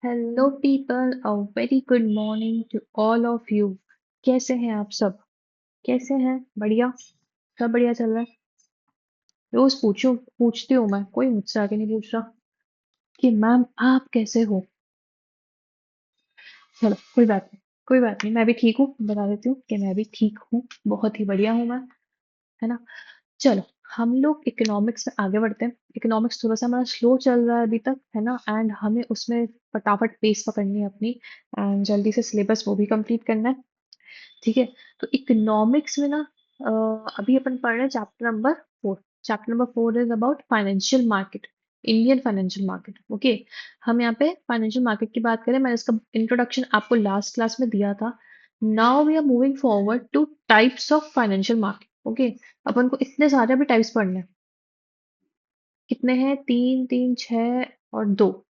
Hello people, a very good morning to all of you. कैसे हैं आप सब? कैसे हैं? बढ़िया। सब बढ़िया चल रहा है। रोज पूछती हूँ मैं, कोई मुझसे आगे नहीं पूछ रहा कि मैम आप कैसे हो। चलो कोई बात नहीं, कोई बात नहीं, मैं भी ठीक हूँ। बता देती हूँ कि मैं भी ठीक हूँ, बहुत ही बढ़िया हूँ मैं। है ना? चलो, हम लोग इकोनॉमिक्स में आगे बढ़ते हैं। इकोनॉमिक्स थोड़ा सा हमारा स्लो चल रहा है अभी तक, है ना? एंड हमें उसमें फटाफट पेस पकड़नी है अपनी, एंड जल्दी से सिलेबस वो भी कंप्लीट करना है। ठीक है। तो इकोनॉमिक्स में ना, अ, अभी अपन पढ़ रहे हैं chapter number 4। Chapter number 4 is about financial market, Indian financial market. Okay. हम यहाँ पे फाइनेंशियल मार्केट की बात करें, मैंने इसका इंट्रोडक्शन आपको लास्ट क्लास में दिया था। Now we are moving forward to types of financial market. Okay. अपन को इतने सारे भी टाइप्स पढ़ने हैं। कितने हैं? तीन तीन, छह और दो।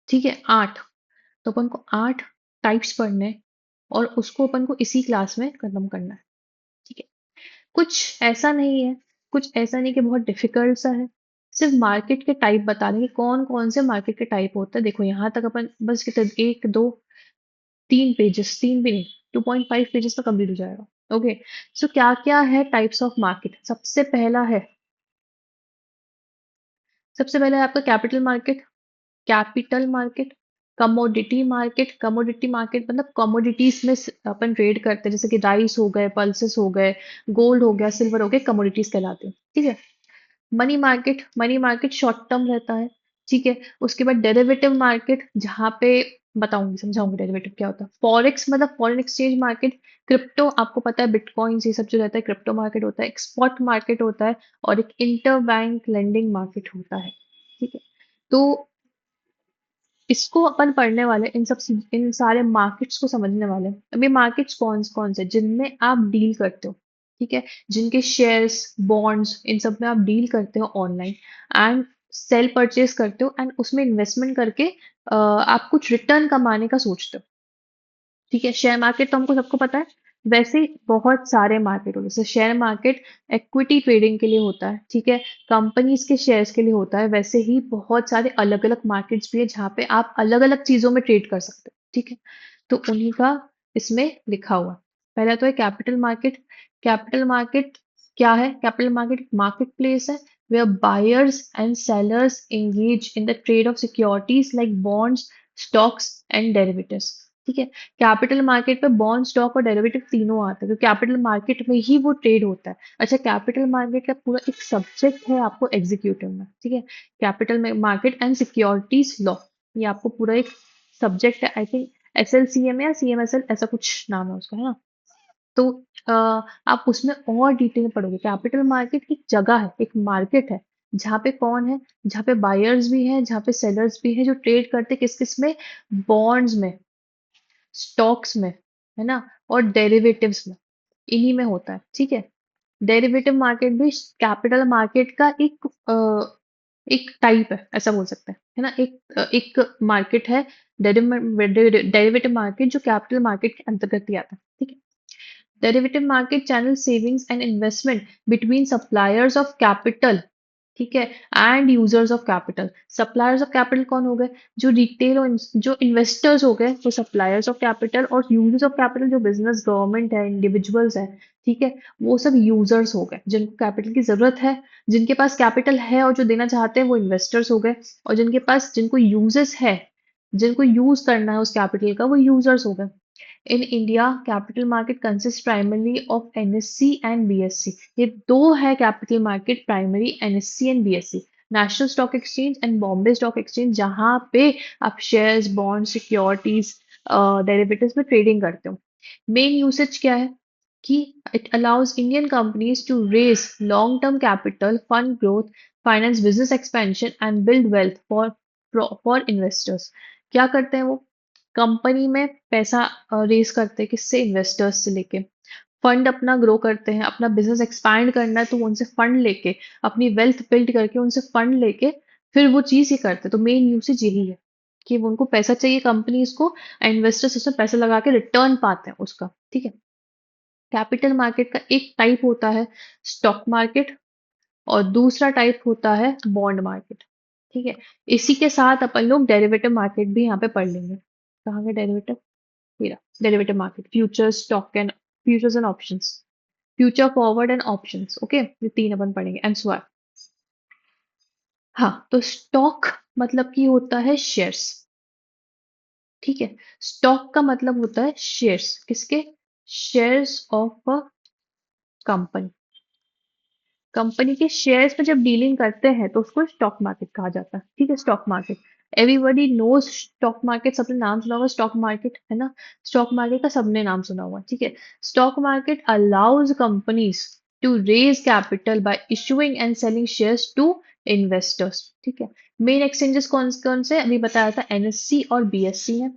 ठीक है, 8। तो अपन को 8 टाइप्स पढ़ने हैं, और उसको अपन को इसी क्लास में खत्म करना है। ठीक है। कुछ ऐसा नहीं है, कुछ ऐसा नहीं कि बहुत डिफिकल्ट सा है। सिर्फ मार्केट के टाइप बता देंगे, कौन कौन से मार्केट के टाइप होते हैं। देखो यहाँ तक अपन बस कितने, एक दो तीन पेजेस, तीन भी नहीं, 2.5 पेजेस में कंप्लीट हो जाएगा। ओके। सो क्या क्या है टाइप्स ऑफ मार्केट? सबसे पहला है आपका capital market. Capital market, commodity market. Commodity market मतलब कमोडिटीज में अपन ट्रेड करते हैं, जैसे कि राइस हो गए, पल्सेस हो गए, गोल्ड हो गया, सिल्वर हो गए, कमोडिटीज कहलाते हैं। ठीक है। Money market, money market short term रहता है। ठीक है। उसके बाद डेरिवेटिव मार्केट, जहाँ पे बताऊंगी, समझाऊंगी डेरिवेटिव क्या होता है। फॉरेक्स मतलब फॉरेन एक्सचेंज मार्केट। क्रिप्टो, आपको पता है बिटकॉइन ये सब जो रहता है क्रिप्टो मार्केट होता है। एक स्पॉट मार्केट होता है, और एक इंटर बैंक लेंडिंग मार्केट होता है। ठीक है। तो इसको अपन पढ़ने वाले, इन सारे मार्केट्स को समझने वाले हैं। अभी मार्केट्स कौन कौन से जिनमें आप डील करते हो? ठीक है। जिनके शेयर्स, बॉन्ड्स, इन सब में आप डील करते हो ऑनलाइन, एंड सेल परचेज करते हो, एंड उसमें इन्वेस्टमेंट करके आप कुछ रिटर्न कमाने का सोचते हो। ठीक है। शेयर मार्केट तो हमको सबको पता है। वैसे ही बहुत सारे मार्केट होते हैं, जैसे शेयर मार्केट इक्विटी ट्रेडिंग के लिए होता है। ठीक है। कंपनीज के शेयर्स के लिए होता है। वैसे ही बहुत सारे अलग अलग मार्केट्स भी है, जहाँ पे आप अलग अलग चीजों में ट्रेड कर सकते हो। ठीक है। तो उन्हीं का इसमें लिखा हुआ है। पहला तो है कैपिटल मार्केट। कैपिटल मार्केट क्या है? कैपिटल मार्केट मार्केट प्लेस है, where buyers and sellers engage in the trade of securities like bonds, stocks and derivatives। ठीक है। कैपिटल मार्केट पे बॉन्ड, स्टॉक और डेरिवेटिव तीनों आते हैं, तो कैपिटल मार्केट में ही वो ट्रेड होता है। अच्छा, कैपिटल मार्केट का पूरा एक सब्जेक्ट है आपको एग्जीक्यूटिव में। ठीक है। कैपिटल में मार्केट एंड सिक्योरिटीज लॉ, ये आपको पूरा एक सब्जेक्ट है। आई थिंक SLCM या CMSL ऐसा कुछ नाम है उसका, है ना? तो अ, आप उसमें और डिटेल में पढ़ोगे। कैपिटल मार्केट एक जगह है, एक मार्केट है, जहाँ पे कौन है? जहाँ पे बायर्स भी हैं, जहाँ पे सेलर्स भी हैं, जो ट्रेड करते हैं किस किस में? बॉन्ड्स में, स्टॉक्स में, है ना? और डेरिवेटिव्स में, इन्हीं में होता है। ठीक है। डेरिवेटिव मार्केट भी कैपिटल मार्केट का एक टाइप है, ऐसा बोल सकते हैं, है ना? एक मार्केट है, डेरिवेटिव मार्केट, जो कैपिटल मार्केट के अंतर्गत ही आता है। ठीक है। Derivative market channel savings and investment between suppliers of capital, ठीक है, and users of capital. Suppliers of capital कौन हो गए? जो रिटेल और जो इन्वेस्टर्स हो गए वो सप्लायर्स ऑफ कैपिटल, और यूजर्स ऑफ कैपिटल जो बिजनेस, गवर्नमेंट है, इंडिविजुअल्स है। ठीक है। वो सब यूजर्स हो गए, जिनको कैपिटल की जरूरत है, जिनके पास कैपिटल है और जो देना चाहते हैं वो इन्वेस्टर्स हो गए। और जिनको यूजेस है, जिनको यूज करना है उस कैपिटल का, वो यूजर्स हो गए। In India, capital market consists primarily of NSE and BSE। ये दो है capital market, primary NSE and BSE। National stock exchange and Bombay stock exchange, जहां पे आप शेयर्स, बॉन्ड, सिक्योरिटीज, डेरिवेटिव्स में ट्रेडिंग करते हो। मेन यूसेज क्या है? कि it allows Indian companies to raise long term capital, fund growth, finance business expansion and build wealth for investors. क्या करते हैं वो? कंपनी में पैसा रेस करते हैं, किससे? इन्वेस्टर्स से लेके। फंड अपना ग्रो करते हैं, अपना बिजनेस एक्सपैंड करना है तो उनसे फंड लेके, अपनी वेल्थ बिल्ड करके उनसे फंड लेके फिर वो चीज ही करते हैं। तो मेन यूसेज यही है कि वो, उनको पैसा चाहिए कंपनीज को, इन्वेस्टर्स उसमें पैसा लगा के रिटर्न पाते हैं उसका। ठीक है। कैपिटल मार्केट का एक टाइप होता है स्टॉक मार्केट, और दूसरा टाइप होता है बॉन्ड मार्केट। ठीक है। इसी के साथ अपन लोग डेरिवेटिव मार्केट भी यहाँ पे पढ़ लेंगे। कहाँ गए derivative? Derivative market, futures, stock and futures and options, future forward and options. Okay, ये तीन अपन पढ़ेंगे एंड सो। हाँ, तो स्टॉक मतलब कि होता है शेयर्स। ठीक है, स्टॉक का मतलब होता है शेयर्स, किसके? Shares of a company. Company के शेयर्स में जब डीलिंग करते हैं तो उसको स्टॉक मार्केट कहा जाता है। ठीक है, stock market, everybody knows stock market, सबने नाम सुना होगा स्टॉक मार्केट, है ना? स्टॉक मार्केट का सबने नाम सुना हुआ, ठीक है। Stock market allows companies to raise capital by issuing and selling shares to investors. ठीक है, मेन एक्सचेंजेस कौन कौन से अभी बताया था, एनएससी और बीएससी है।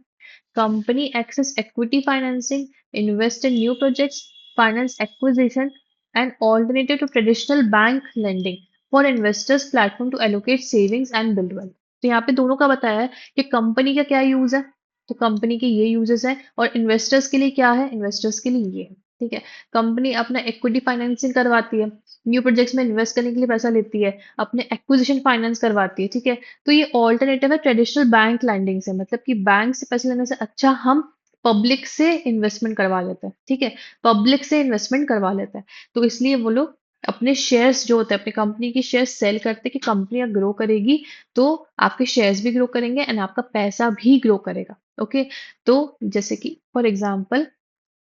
Company access equity financing, invest in new projects, finance acquisition, and alternative to traditional bank lending for investors platform to allocate savings and build wealth. तो यहाँ पे दोनों का बताया है कि कंपनी का क्या यूज है, तो कंपनी के ये यूजेस है, और इन्वेस्टर्स के लिए क्या है, इन्वेस्टर्स के लिए ये है। ठीक है, कंपनी अपना इक्विटी फाइनेंसिंग करवाती है, न्यू प्रोजेक्ट्स में इन्वेस्ट करने के लिए पैसा लेती है, अपने एक्विजिशन फाइनेंस करवाती है। ठीक है, तो ये ऑल्टरनेटिव है ट्रेडिशनल बैंक लैंडिंग से, मतलब कि बैंक से पैसे लेने से अच्छा हम पब्लिक से इन्वेस्टमेंट करवा लेते हैं। ठीक है, पब्लिक से इन्वेस्टमेंट करवा लेते हैं, तो इसलिए वो लोग अपने शेयर्स जो होते हैं, अपनी कंपनी की शेयर्स सेल करते हैं कि कंपनी ग्रो करेगी तो आपके शेयर्स भी ग्रो करेंगे एंड आपका पैसा भी ग्रो करेगा। ओके, तो जैसे कि फॉर एग्जांपल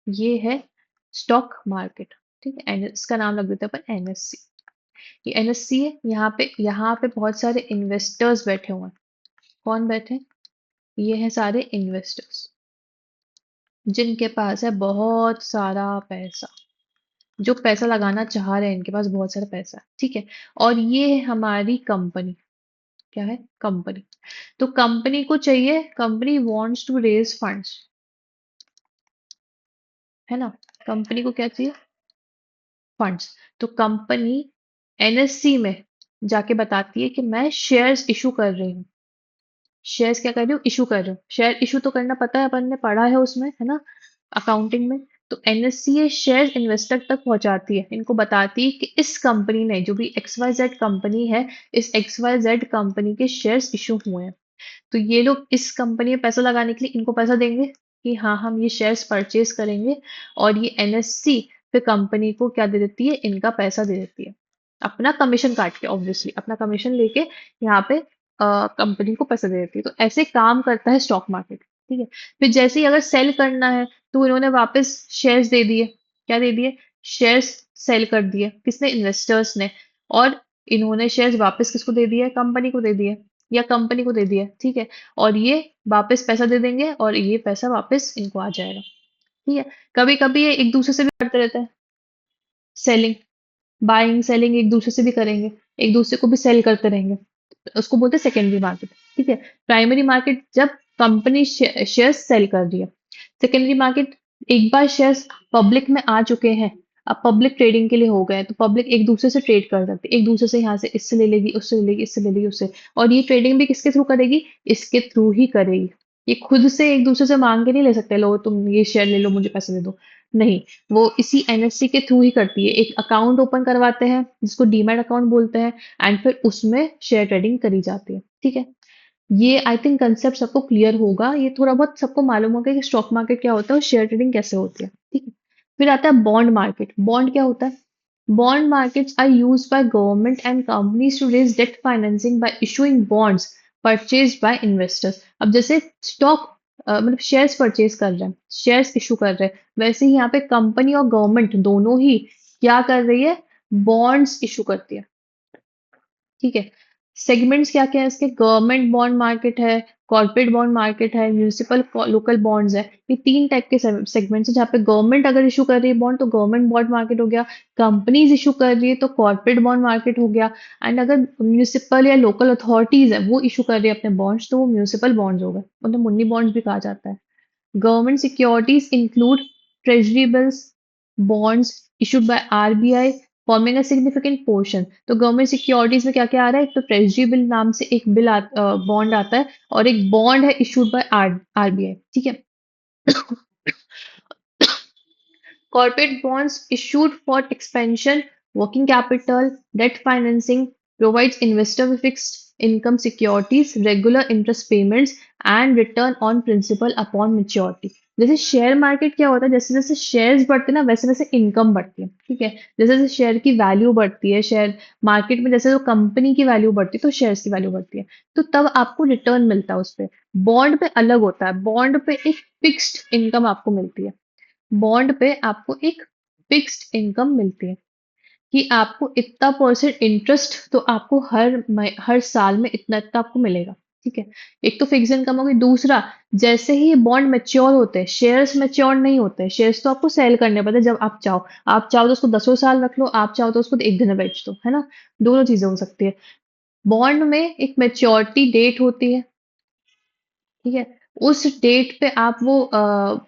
ये है स्टॉक मार्केट। ठीक है, इसका नाम लग देते हैं अपन एनएससी। ये एनएससी है, यहाँ पे बहुत सारे इन्वेस्टर्स बैठे हुए हैं। कौन बैठे? ये हैं सारे इन्वेस्टर्स जिनके पास है बहुत सारा पैसा, जो पैसा लगाना चाह रहे हैं, इनके पास बहुत सारा पैसा है। ठीक है, और ये है हमारी कंपनी। क्या है? कंपनी। तो कंपनी को चाहिए, company wants to raise funds, है ना? कंपनी को क्या चाहिए? फंड्स। तो कंपनी एनएससी में जाके बताती है कि मैं शेयर्स इशू कर रही हूँ। शेयर्स क्या कर रही हूँ? इशू कर रही हूँ। शेयर इशू तो करना पता है, अपन ने पढ़ा है उसमें, है ना, अकाउंटिंग में। तो एनएससी ये शेयर इन्वेस्टर तक पहुंचाती है, इनको बताती है कि इस कंपनी ने, जो भी एक्स वाई जेड कंपनी है, इस एक्स वाई जेड कंपनी के शेयर्स इशू हुए हैं। तो ये लोग इस कंपनी में पैसा लगाने के लिए इनको पैसा देंगे कि हाँ हम ये शेयर्स परचेज करेंगे, और ये एनएससी फिर कंपनी को क्या दे देती है? इनका पैसा दे देती है, अपना कमीशन काट के, ऑब्वियसली अपना कमीशन लेके यहाँ पे कंपनी को पैसा दे देती है। तो ऐसे काम करता है स्टॉक मार्केट। ठीक है, फिर जैसे ही अगर सेल करना है तो इन्होंने वापस शेयर्स दे दिए। क्या दे दिए? शेयर्स सेल कर दिए, किसने? इन्वेस्टर्स ने। और इन्होंने शेयर्स वापस किसको दे दिए? कंपनी को दे दिए, या कंपनी को दे दिया। ठीक है, और ये वापस पैसा दे देंगे और ये पैसा वापस इनको आ जाएगा। ठीक है, कभी कभी ये एक दूसरे से भी करते रहते हैं सेलिंग, बाइंग सेलिंग एक दूसरे से भी करेंगे, एक दूसरे को भी सेल करते रहेंगे, उसको बोलते हैं सेकेंडरी मार्केट। ठीक है, प्राइमरी मार्केट जब कंपनी शेयर्स सेल कर रही है। सेकेंडरी मार्केट एक बार शेयर्स पब्लिक में आ चुके हैं, अब पब्लिक ट्रेडिंग के लिए हो गए, तो पब्लिक एक दूसरे से ट्रेड कर सकती है, एक दूसरे से यहाँ से इससे ले लेगी, उससे ले लेगी, इससे ले लेगी, उससे। और ये ट्रेडिंग भी किसके थ्रू करेगी? इसके थ्रू ही करेगी। ये खुद से एक दूसरे से मांग के नहीं ले सकते, लो तुम ये शेयर ले लो, मुझे पैसे दे दो। नहीं, वो इसी एनएससी के थ्रू ही करती है। एक अकाउंट ओपन करवाते हैं जिसको डीमैट अकाउंट बोलते हैं, एंड फिर उसमें शेयर ट्रेडिंग करी जाती है। ठीक है, ये आई थिंक कंसेप्ट सबको क्लियर होगा, ये थोड़ा बहुत सबको मालूम होगा कि स्टॉक मार्केट क्या होता है और शेयर ट्रेडिंग कैसे होती है। ठीक है, फिर आता है बॉन्ड मार्केट। बॉन्ड क्या होता है? Bond markets are used by government and companies to raise debt financing by issuing bonds purchased by investors. अब जैसे स्टॉक मतलब शेयर्स परचेज कर रहे हैं, शेयर्स इशू कर रहे हैं, वैसे ही यहाँ पे कंपनी और गवर्नमेंट दोनों ही क्या कर रही है? बॉन्ड्स इशू करती है। ठीक है, सेगमेंट्स क्या क्या है इसके? गवर्नमेंट बॉन्ड मार्केट है, कॉर्पोरेट बॉन्ड मार्केट है, म्यूनिसिपल लोकल बॉन्ड्स है। ये तीन टाइप के सेगमेंट्स हैं, जहाँ पे गवर्नमेंट अगर इशू कर रही है बॉन्ड तो गवर्नमेंट बॉन्ड मार्केट हो गया, कंपनीज इशू कर रही है तो कॉर्पोरेट बॉन्ड मार्केट हो गया, एंड अगर म्यूनिसिपल या लोकल अथॉरिटीज है वो इशू कर रही है अपने बॉन्ड्स तो वो म्यूनिसिपल बॉन्ड्स हो गए, उन्हें मुन्नी बॉन्ड्स भी कहा जाता है। Government securities include treasury bills, bonds issued by RBI forming a significant portion। तो गवर्नमेंट सिक्योरिटीज में क्या क्या आ रहा है? एक तो ट्रेजरी बिल नाम से एक बिल बॉन्ड आता है, और एक बॉन्ड है इशूड बाय आरबीआई। ठीक है, corporate bonds issued for expansion, working capital, debt financing, provides investor with fixed income securities, regular interest payments and return on principal upon maturity. जैसे शेयर मार्केट क्या होता है, जैसे जैसे शेयर्स बढ़ते हैं ना वैसे वैसे इनकम बढ़ती है, ठीक है। जैसे जैसे शेयर की वैल्यू बढ़ती है, शेयर मार्केट में जैसे जो कंपनी की वैल्यू बढ़ती है तो शेयर्स की वैल्यू बढ़ती है, तो तब आपको रिटर्न मिलता है उस पे। बॉन्ड पे अलग होता है, बॉन्ड पे एक फिक्स्ड इनकम आपको मिलती है, बॉन्ड पे आपको एक फिक्स्ड इनकम मिलती है कि आपको इतना परसेंट इंटरेस्ट तो आपको हर साल में इतना इतना आपको मिलेगा, ठीक है। एक तो फिक्स इनकम होगी, दूसरा जैसे ही बॉन्ड मैच्योर होते हैं, शेयर्स मैच्योर नहीं होते हैं, शेयर्स तो आपको सेल करने पड़ते हैं जब आप चाहो तो उसको 10 साल रख लो, आप चाहो तो उसको एक दिन में बेच दो, है ना। दोनों चीजें हो सकती है। बॉन्ड में एक मैच्योरिटी डेट होती है, ठीक है। उस डेट पे आप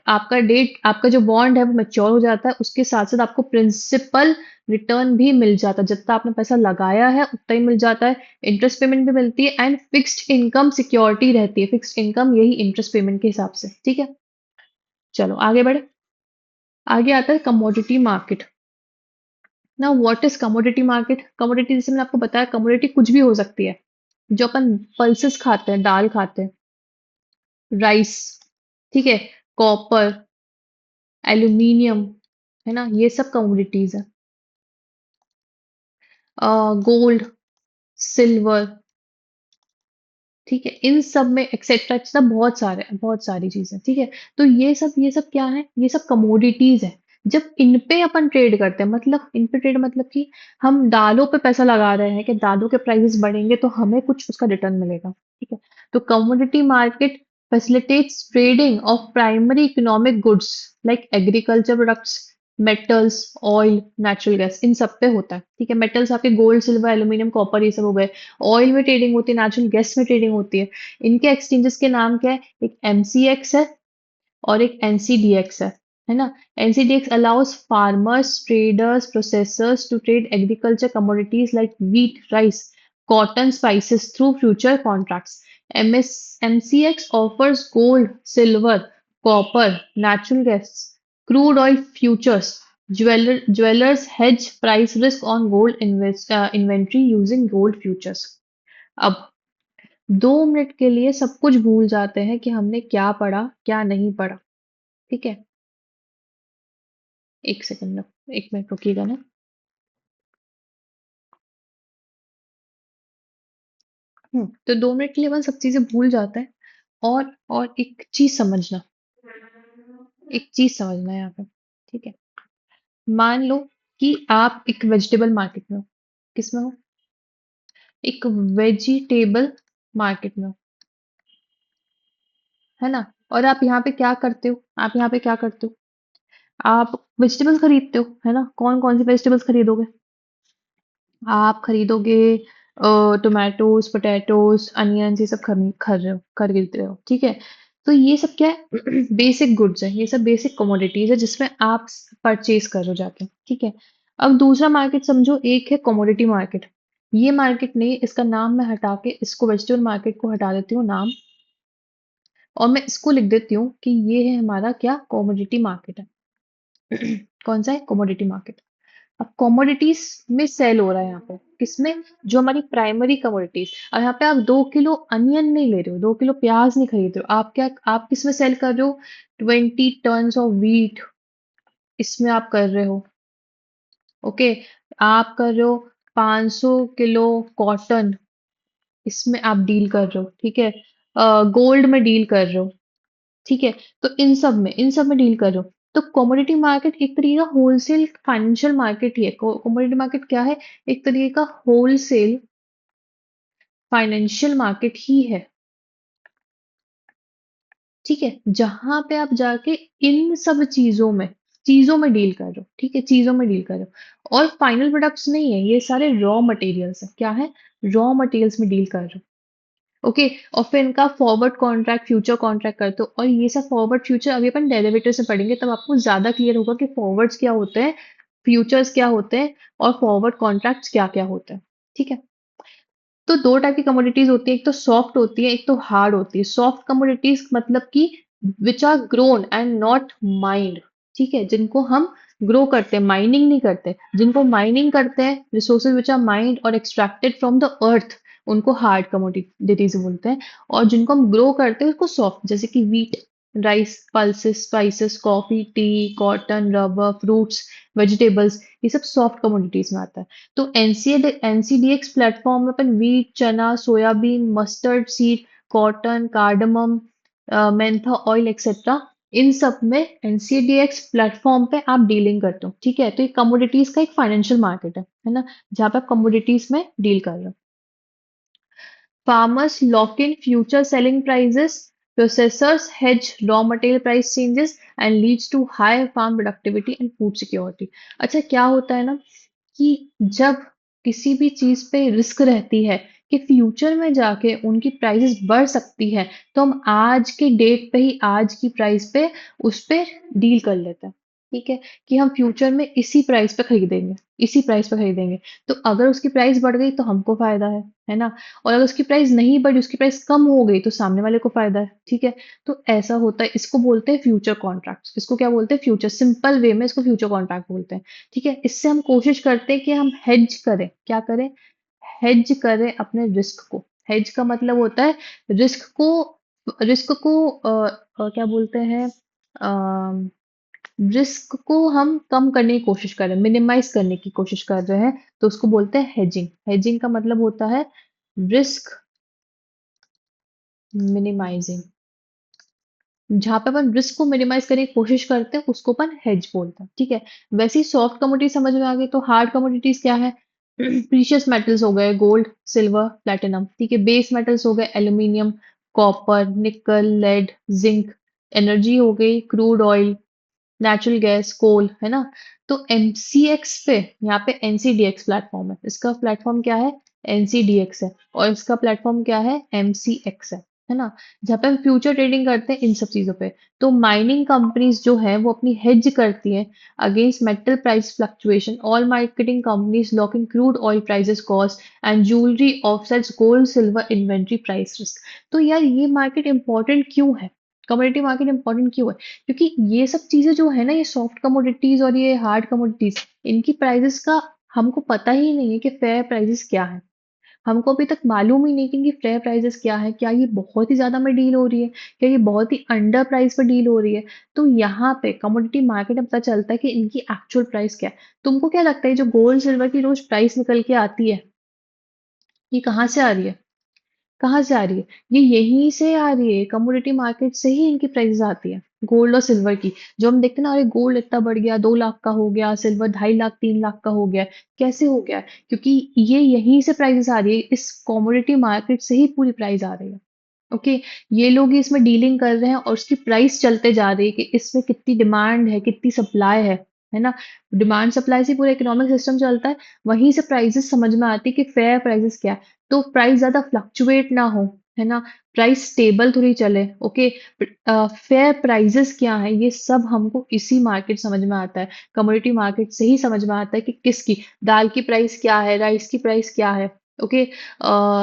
आपका जो बॉन्ड है वो मैच्योर हो जाता है, उसके साथ साथ आपको प्रिंसिपल रिटर्न भी मिल जाता है, जितना आपने पैसा लगाया है उतना ही मिल जाता है। इंटरेस्ट पेमेंट भी मिलती है एंड फिक्स्ड इनकम सिक्योरिटी रहती है, फिक्स्ड इनकम यही इंटरेस्ट पेमेंट के हिसाब से, ठीक है। चलो आगे बढ़े। आगे आता है कमोडिटी मार्केट। ना what is commodity market? Commodity जैसे मैंने आपको बताया, कमोडिटी कुछ भी हो सकती है। जो अपन पल्सेस खाते हैं, दाल खाते हैं, राइस, ठीक है, कॉपर, एल्यूमिनियम, है ना, ये सब कमोडिटीज है। गोल्ड, सिल्वर, ठीक है, इन सब में एक्सेट्रा एक्सेट्रा बहुत सारी चीजें, ठीक है। तो ये सब क्या है, ये सब कमोडिटीज है। जब इन पे अपन ट्रेड करते हैं, मतलब इन पे ट्रेड मतलब कि हम दालों पे पैसा लगा रहे हैं कि दालों के प्राइसेस बढ़ेंगे तो हमें कुछ उसका रिटर्न मिलेगा, ठीक है। तो commodity market facilitates trading of primary economic goods like agriculture products, metals, oil, natural gas, इन सब पे होता है, ठीक है। मेटल्स आपके गोल्ड, सिल्वर, एल्यूमिनियम, कॉपर, ये सब हो गए। ऑयल में ट्रेडिंग होती है, नेचुरल गैस में ट्रेडिंग होती है। इनके एक्सचेंजेस के नाम क्या है? एक एमसीएक्स है और एक एनसीडीएक्स है ना। NCDEX allows farmers, traders, processors to trade agriculture commodities like wheat, rice, cotton, spices through future contracts. MS MCX offers gold, silver, copper, natural gas, crude oil futures. Dwellers hedge price risk on gold inventory using gold futures. अब 2 minute के लिए सब कुछ भूल जाते हैं कि हमने क्या पढ़ा क्या नहीं पढ़ा, ठीक है। 1 सेकंड, 1 मिनट रुकिएगा ना। तो 2 मिनट के लिए अपन सब चीजें भूल जाते हैं। और एक चीज समझना है यहाँ पे, ठीक है। मान लो कि आप एक वेजिटेबल मार्केट में हो। किसमें हो? एक वेजिटेबल मार्केट में हो, है ना। और आप यहाँ पे क्या करते हो? आप यहाँ पे क्या करते हो? आप वेजिटेबल्स खरीदते हो, है ना। कौन कौन सी वेजिटेबल्स खरीदोगे? आप खरीदोगे टोमेटोज, पोटैटोज, अनियंस, ये सब खरीद रहे हो, ठीक है। तो ये सब क्या है? बेसिक गुड्स है, ये सब बेसिक कमोडिटीज है जिसमें आप परचेज कर रहे हो जाके, ठीक है। अब दूसरा मार्केट समझो, एक है कमोडिटी मार्केट। ये मार्केट नहीं, इसका नाम मैं हटा के इसको वेजिटेबल मार्केट को हटा देती हूँ नाम, और मैं इसको लिख देती हूँ कि ये है हमारा क्या, कमोडिटी मार्केट है। कौन सा है? Commodity market. अब कमोडिटीज में सेल हो रहा है यहाँ पे, किसमें? जो हमारी प्राइमरी कमोडिटीज। अब यहाँ पे आप 2 किलो अनियन नहीं ले रहे हो, 2 किलो प्याज नहीं खरीद रहे हो, आप किस में सेल कर रहे हो? 20 टन्स ऑफ व्हीट, इसमें आप कर रहे हो, ओके। आप कर रहे हो 500 किलो कॉटन, इसमें आप डील कर रहे हो, ठीक है। गोल्ड में डील कर रहे हो, ठीक है। तो इन सब में डील कर रहे हो। तो कमोडिटी मार्केट एक तरीके का होलसेल फाइनेंशियल मार्केट ही है। कमोडिटी मार्केट क्या है? एक तरीके का होलसेल फाइनेंशियल मार्केट ही है, ठीक है। जहां पे आप जाके इन सब चीजों में डील कर रहे हो, ठीक है, चीजों में डील कर रहे हो। और फाइनल प्रोडक्ट्स नहीं है, ये सारे रॉ मटेरियल्स है। क्या है? रॉ मटेरियल्स में डील कर रहे हो, ओके। और फिर इनका फॉरवर्ड कॉन्ट्रैक्ट, फ्यूचर कॉन्ट्रैक्ट करते हो, और ये सब फॉरवर्ड फ्यूचर अभी अपन डेरिवेटिव से पढ़ेंगे, तब आपको ज्यादा क्लियर होगा कि फॉरवर्ड्स क्या होते हैं, फ्यूचर्स क्या होते हैं, और फॉरवर्ड कॉन्ट्रैक्ट्स क्या क्या होते हैं, ठीक है। तो 2 टाइप की कमोडिटीज होती है, एक तो सॉफ्ट होती है, एक तो हार्ड होती है। सॉफ्ट कमोडिटीज मतलब कि which are grown and not mined, ठीक है, जिनको हम ग्रो करते हैं, माइनिंग नहीं करते। जिनको माइनिंग करते हैं, रिसोर्सेज विच आर माइंड और एक्सट्रैक्टेड फ्रॉम द अर्थ, उनको हार्ड कमोडिटीज बोलते हैं। और जिनको हम ग्रो करते हैं उसको सॉफ्ट, जैसे कि wheat, rice, pulses, spices, coffee, T, cotton, rubber, fruits, vegetables, ये सब सॉफ्ट कमोडिटीज में आता है। तो एनसीडीएक्स प्लेटफॉर्म में अपन वीट, चना, soybean, mustard seed, cotton, cardamom, mentha oil etcetera, इन सब में एनसीडीएक्स प्लेटफॉर्म पे आप डीलिंग करते हो। ठीक है, तो ये कमोडिटीज का एक फाइनेंशियल मार्केट है ना, जहाँ पे आप कमोडिटीज में डील कर रहे हो। Farmers lock in future selling prices, processors hedge raw material price changes, and leads to higher farm productivity and food security. अच्छा, क्या होता है ना कि जब किसी भी चीज पे रिस्क रहती है कि फ्यूचर में जाके उनकी प्राइसेस बढ़ सकती है, तो हम आज के डेट पे ही आज की प्राइस पे उस पे डील कर लेते हैं। ठीक है, कि हम फ्यूचर में इसी प्राइस पे खरीदेंगे, इसी प्राइस पे खरीदेंगे। तो अगर उसकी प्राइस बढ़ गई तो हमको फायदा है ना। और अगर उसकी प्राइस नहीं बढ़ी, उसकी प्राइस कम हो गई, तो सामने वाले को फायदा है। ठीक है, तो ऐसा होता है, इसको बोलते हैं फ्यूचर कॉन्ट्रैक्ट्स। इसको क्या बोलते हैं? फ्यूचर, सिंपल वे में इसको फ्यूचर कॉन्ट्रैक्ट बोलते हैं। ठीक है, इससे हम कोशिश करते हैं कि हम हेज करें। क्या करें? हेज करें अपने रिस्क को। हेज का मतलब होता है रिस्क को क्या बोलते हैं, रिस्क को हम कम करने की कोशिश कर रहे हैं, मिनिमाइज करने की कोशिश कर रहे हैं, तो उसको बोलते हैं हेजिंग। हेजिंग का मतलब होता है रिस्क मिनिमाइजिंग। जहां पे अपन रिस्क को मिनिमाइज करने की कोशिश करते हैं उसको अपन हेज बोलते हैं। ठीक है, वैसे ही सॉफ्ट कमोडिटी समझ में आ गई। तो हार्ड कमोडिटीज क्या है? प्रीशियस मेटल्स हो गए, गोल्ड, सिल्वर, प्लेटिनम। ठीक है, बेस मेटल्स हो गए, एल्यूमिनियम, कॉपर, निकल, लेड, जिंक। एनर्जी हो गई, क्रूड ऑयल, नेचुरल गैस, कोल, है ना। तो एमसीएक्स पे, यहाँ पे एनसीडीएक्स प्लेटफॉर्म है, इसका प्लेटफॉर्म क्या है? एनसीडीएक्स है। और इसका प्लेटफॉर्म क्या है? एमसीएक्स है ना। जहाँ पे हम फ्यूचर ट्रेडिंग करते हैं इन सब चीजों पे। तो माइनिंग कंपनीज जो है वो अपनी हेज करती हैं against metal price fluctuation. All marketing companies lock in crude oil prices cost, and jewellery offsets gold silver inventory price risk. तो यार ये मार्केट इंपॉर्टेंट क्यों है? कमोडिटी मार्केट इंपॉर्टेंट क्यों है? क्योंकि ये सब चीजें जो है ना, ये सॉफ्ट कमोडिटीज और ये हार्ड कमोडिटीज, इनकी प्राइसेस का हमको पता ही नहीं है कि फेयर प्राइसेस क्या है। हमको अभी तक मालूम ही नहीं कि इनकी फेयर प्राइसेस क्या है। क्या ये बहुत ही ज्यादा में डील हो रही है? क्या ये बहुत ही अंडर प्राइस पर डील हो रही है? तो यहाँ पे कमोडिटी मार्केट में पता चलता है कि इनकी एक्चुअल प्राइस क्या है। तुमको क्या लगता है जो गोल्ड सिल्वर की रोज प्राइस निकल के आती है, ये कहाँ से आ रही है? कहाँ से आ रही है? ये यहीं से आ रही है, कमोडिटी मार्केट से ही इनकी प्राइसेस आती है, गोल्ड और सिल्वर की। जो हम देखते हैं ना, अरे गोल्ड इतना बढ़ गया, 2 लाख का हो गया, सिल्वर 2.5 लाख 3 लाख का हो गया। कैसे हो गया? क्योंकि ये यहीं से प्राइसेस आ रही है, इस कमोडिटी मार्केट से ही पूरी प्राइस आ रही है। ओके, ये लोग ही इसमें डीलिंग कर रहे हैं और उसकी प्राइस चलते जा रही है कि इसमें कितनी डिमांड है, कितनी सप्लाई है ना। डिमांड सप्लाई से पूरा इकोनॉमिक सिस्टम चलता है। वहीं से प्राइसेस समझ में आती है कि फेयर प्राइसेस क्या है। तो प्राइस ज्यादा फ्लक्चुएट ना हो, है ना, प्राइस स्टेबल थोड़ी चले। ओके, फेयर प्राइसेस क्या है, ये सब हमको इसी मार्केट समझ में आता है, कमोडिटी मार्केट से ही समझ में आता है कि किसकी दाल की प्राइस क्या है, राइस की प्राइस क्या है। ओके,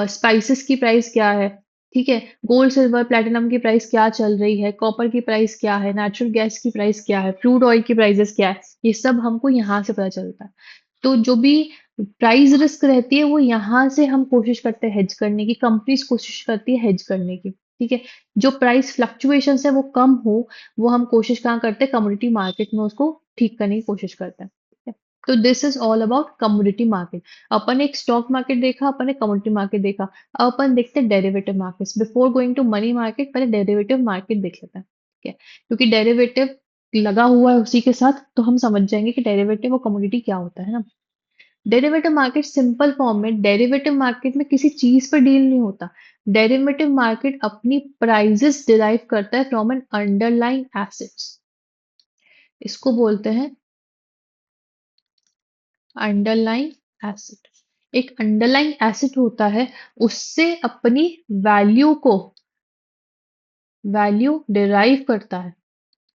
स्पाइसेस की प्राइस क्या है। ठीक है, गोल्ड सिल्वर प्लैटिनम की प्राइस क्या चल रही है, कॉपर की प्राइस क्या है, नेचुरल गैस की प्राइस क्या है, क्रूड ऑयल की प्राइसेस क्या है, ये सब हमको यहाँ से पता चलता है। तो जो भी प्राइस रिस्क रहती है वो यहाँ से हम कोशिश करते हैं हेज करने की, कंपनीज कोशिश करती है हेज करने की। ठीक है, जो प्राइस फ्लक्चुएशन है वो कम हो, वो हम कोशिश कहाँ करते हैं? कमोडिटी मार्केट में उसको ठीक करने की कोशिश करते हैं। ठीक है? तो this is all about commodity market. अपन एक स्टॉक मार्केट देखा, अपन एक कमोडिटी मार्केट देखा। अब अपन देखते हैं derivative markets. Before going to money market, पहले डेरिवेटिव मार्केट देख लेते हैं। ठीक है, क्योंकि डेरिवेटिव लगा हुआ है उसी के साथ, तो हम समझ जाएंगे कि डेरिवेटिव और कमोडिटी क्या होता है ना। डेरिवेटिव मार्केट सिंपल फॉर्म में, डेरिवेटिव मार्केट में किसी चीज पर डील नहीं होता। डेरिवेटिव मार्केट अपनी प्राइजेस डिराइव करता है फ्रॉम एन अंडरलाइन एसेट्स। इसको बोलते हैं अंडरलाइन एसेट। एक अंडरलाइन एसेट होता है, उससे अपनी वैल्यू को वैल्यू डिराइव करता है।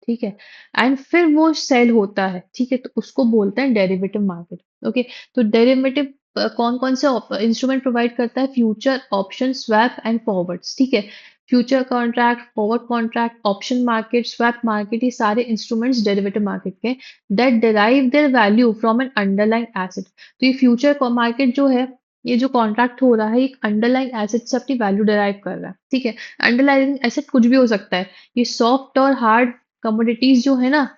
ठीक है, एंड फिर वो सेल होता है। ठीक है, तो उसको बोलते हैं डेरिवेटिव मार्केट। ओके, तो डेरिवेटिव कौन कौन से इंस्ट्रूमेंट प्रोवाइड करता है? Future, option, swap and forwards. ठीक है, future contract, forward contract, option market, swap market, ये सारे इंस्ट्रूमेंट्स डेरिवेटिव मार्केट के, that derive their value from an underline asset. तो ये फ्यूचर मार्केट जो है, ये जो कॉन्ट्रैक्ट हो रहा है एक अंडरलाइंग एसेट से अपनी वैल्यू डिराइव कर रहा है, ठीक है। अंडरलाइंग एसेट कुछ भी हो सकता है। ये सॉफ्ट और हार्ड कमोडिटीज जो है ना,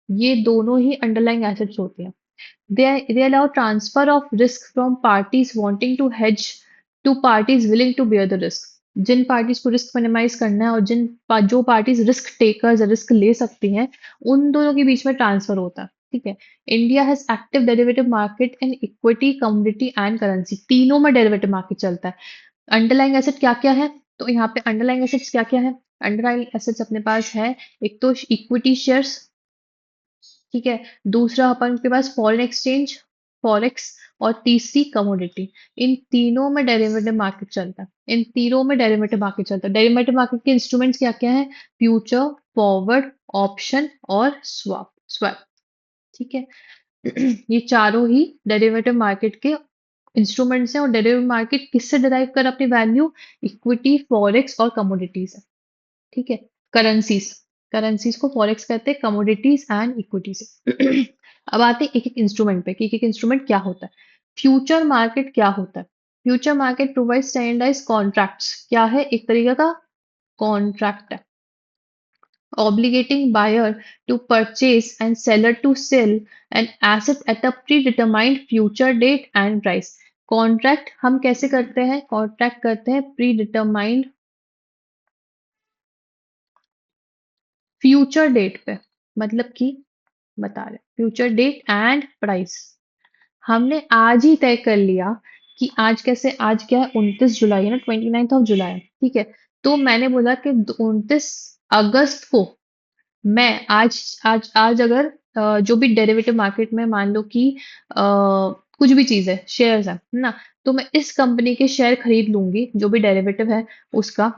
ये दोनों ही अंडरलाइंग एसेट्स होते हैं। they allow transfer of risk from parties wanting to hedge to parties willing to bear the risk. जिन पार्टीज को रिस्क मिनिमाइज करना है और जो पार्टीज रिस्क टेकर्स रिस्क ले सकती हैं, उन दोनों के बीच में ट्रांसफर होता है, ठीक है। India has active derivative market in equity, commodity and currency, तीनों में डेरिवेटिव मार्केट चलता है। अंडरलाइंग एसेट क्या क्या है, तो यहाँ पे अंडरलाइंग एसेट्स क्या क्या है। अंडरलाइंग एसेट्स अपने पास है, एक तो इक्विटी शेयर्स, ठीक है। दूसरा अपन के पास फॉरेन एक्सचेंज, फॉरेक्स, और तीसरी कमोडिटी। इन तीनों में डेरिवेटिव मार्केट चलता है। इन तीनों में डेरिवेटिव मार्केट चलता है। डेरिवेटिव मार्केट के इंस्ट्रूमेंट्स क्या क्या है, फ्यूचर, फॉरवर्ड, ऑप्शन और स्वैप स्वैप, ठीक है। ये चारों ही डेरिवेटिव मार्केट के इंस्ट्रूमेंट्स हैं। और डेरिवेटिव मार्केट किससे डिराइव कर अपनी वैल्यू, इक्विटी, फॉरेक्स और कमोडिटीज है, ठीक है। करेंसीज, करेंसीज को फॉरेक्स कहते हैं, कमोडिटीज एंड इक्विटीज। अब आते हैं एक एक इंस्ट्रूमेंट पे कि एक एक इंस्ट्रूमेंट क्या होता है। फ्यूचर मार्केट क्या होता है। Future market provide standardize contracts, क्या है, एक तरीके का कॉन्ट्रैक्ट है, obligating buyer to purchase and seller to sell an asset at a predetermined future date and price। Contract हम कैसे करते हैं, कॉन्ट्रैक्ट करते हैं प्री डिटरमाइंड फ्यूचर डेट पे, मतलब कि बता रहे फ्यूचर डेट एंड प्राइस। हमने आज ही तय कर लिया कि आज कैसे, आज क्या है, 29 जुलाई है ना, 29 ऑफ जुलाई, ठीक है। तो मैंने बोला कि 29 अगस्त को मैं आज आज अगर जो भी डेरिवेटिव मार्केट में मान लो कि कुछ भी चीज है, शेयर्स है ना, तो मैं इस कंपनी के शेयर खरीद लूंगी, जो भी डेरिवेटिव है उसका।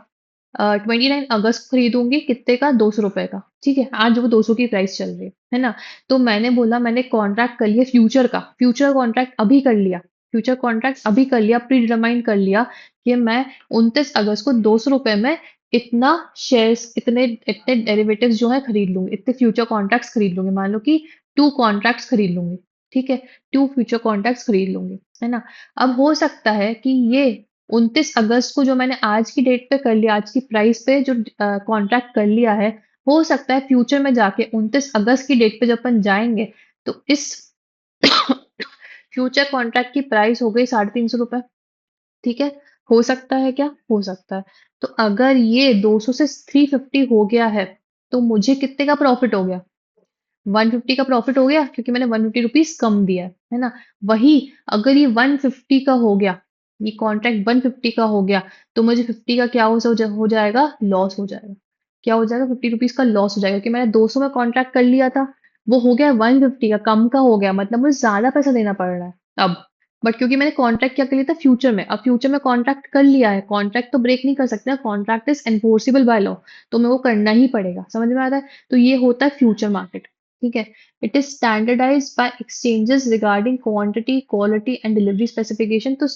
29 अगस्त को खरीदूंगी, कितने का, 200 रुपए का, ठीक है। आज वो 200 की प्राइस चल रही है ना। तो मैंने बोला, मैंने कॉन्ट्रैक्ट कर लिया फ्यूचर का, फ्यूचर कॉन्ट्रैक्ट अभी कर लिया, फ्यूचर कॉन्ट्रैक्ट अभी कर लिया, प्री डिटरमाइन कर लिया कि मैं 29 अगस्त को 200 रुपए में इतना शेयर्स, इतने इतने डेरिवेटिव्स जो है खरीद लूंगी, इतने फ्यूचर कॉन्ट्रैक्ट्स खरीद लूंगी, मान लो कि 2 कॉन्ट्रैक्ट्स खरीद लूंगी, ठीक है। 2 फ्यूचर कॉन्ट्रैक्ट्स खरीद लूंगी, है ना। अब हो सकता है कि ये 29 अगस्त को जो मैंने आज की डेट पे कर लिया, आज की प्राइस पे जो कॉन्ट्रैक्ट कर लिया है, हो सकता है फ्यूचर में जाके 29 अगस्त की डेट पे जब अपन जाएंगे, तो इस फ्यूचर कॉन्ट्रैक्ट की प्राइस हो गई 350 रुपए, ठीक है। हो सकता है क्या, हो सकता है। तो अगर ये 200 से 350 हो गया है, तो मुझे कितने का प्रॉफिट हो गया, 150 का प्रॉफिट हो गया, क्योंकि मैंने 150 रुपीज कम दिया है ना। वही अगर ये 150 का हो गया, ये कॉन्ट्रैक्ट 150 का हो गया, तो मुझे 50 का क्या हो जाएगा, लॉस हो जाएगा। क्या हो जाएगा, 50 रुपीज का लॉस हो जाएगा, क्योंकि मैंने 200 में कॉन्ट्रैक्ट कर लिया था, वो हो गया 150 का, कम का हो गया, मतलब मुझे ज्यादा पैसा देना पड़ रहा है अब। बट क्योंकि मैंने कॉन्ट्रैक्ट क्या कर लिया था फ्यूचर में, अब फ्यूचर में कॉन्ट्रैक्ट कर लिया है, कॉन्ट्रैक्ट तो ब्रेक नहीं कर सकते, contract is enforceable by law, तो मैं वो करना ही पड़ेगा, समझ में आ रहा है। तो ये होता है फ्यूचर मार्केट, ठीक है। It is standardized by exchanges regarding quantity, quality and delivery specification. तो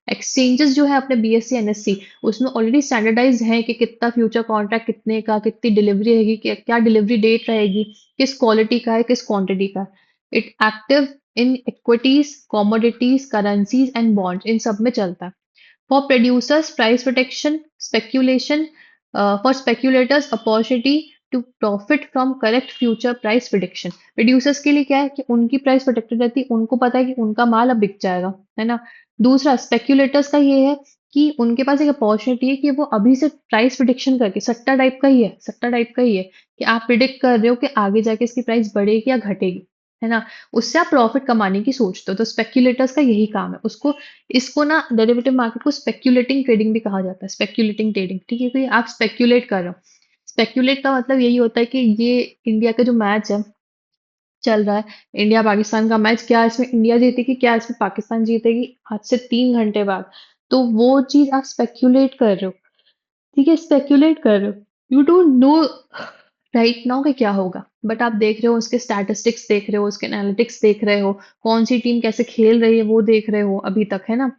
एक्सचेंजेस जो है अपने बीएससी एनएससी, उसमें ऑलरेडी स्टैंडर्डाइज है कि कितना फ्यूचर कॉन्ट्रैक्ट कितने का, कितनी डिलीवरी रहेगी, क्या डिलीवरी डेट रहेगी, किस क्वालिटी का है, किस क्वांटिटी का है। It active in equities, commodities, currencies and bonds, इन सब में चलता है। For producers, price protection, speculation, for speculators, opportunity to profit from correct future price prediction। Producers के लिए क्या है कि उनकी प्राइस प्रोटेक्टेड रहती है, उनको पता है कि उनका माल अब बिक जाएगा, है ना। दूसरा स्पेक्यूलेटर्स का ये है कि उनके पास एक अपॉर्चुनिटी है कि वो अभी से प्राइस प्रिडिक्शन करके, सट्टा टाइप का ही है, सट्टा टाइप का ही है कि आप प्रिडिक्ट कर रहे हो कि आगे जाके इसकी प्राइस बढ़ेगी या घटेगी, है ना। उससे आप प्रॉफिट कमाने की सोचते हो, तो स्पेक्यूलेटर्स का यही काम है। उसको इसको ना डेरिवेटिव मार्केट को स्पेक्यूलेटिंग ट्रेडिंग भी कहा जाता है, स्पेक्यूलेटिंग ट्रेडिंग, ठीक है। तो आप स्पेक्यूलेट कर रहे हो, स्पेक्यूलेट का मतलब यही होता है कि ये इंडिया का जो मैच है चल रहा है, इंडिया पाकिस्तान का मैच, क्या इसमें इंडिया जीतेगी, क्या इसमें पाकिस्तान जीतेगी आज से 3 घंटे बाद, तो वो चीज आप स्पेक्यूलेट कर रहे हो, ठीक है, स्पेक्यूलेट कर रहे हो। You don't know right now कि क्या होगा, बट आप देख रहे हो, उसके स्टैटिस्टिक्स देख रहे हो, उसके एनालिटिक्स देख रहे हो, कौन सी टीम कैसे खेल रही है वो देख रहे हो अभी तक, है ना।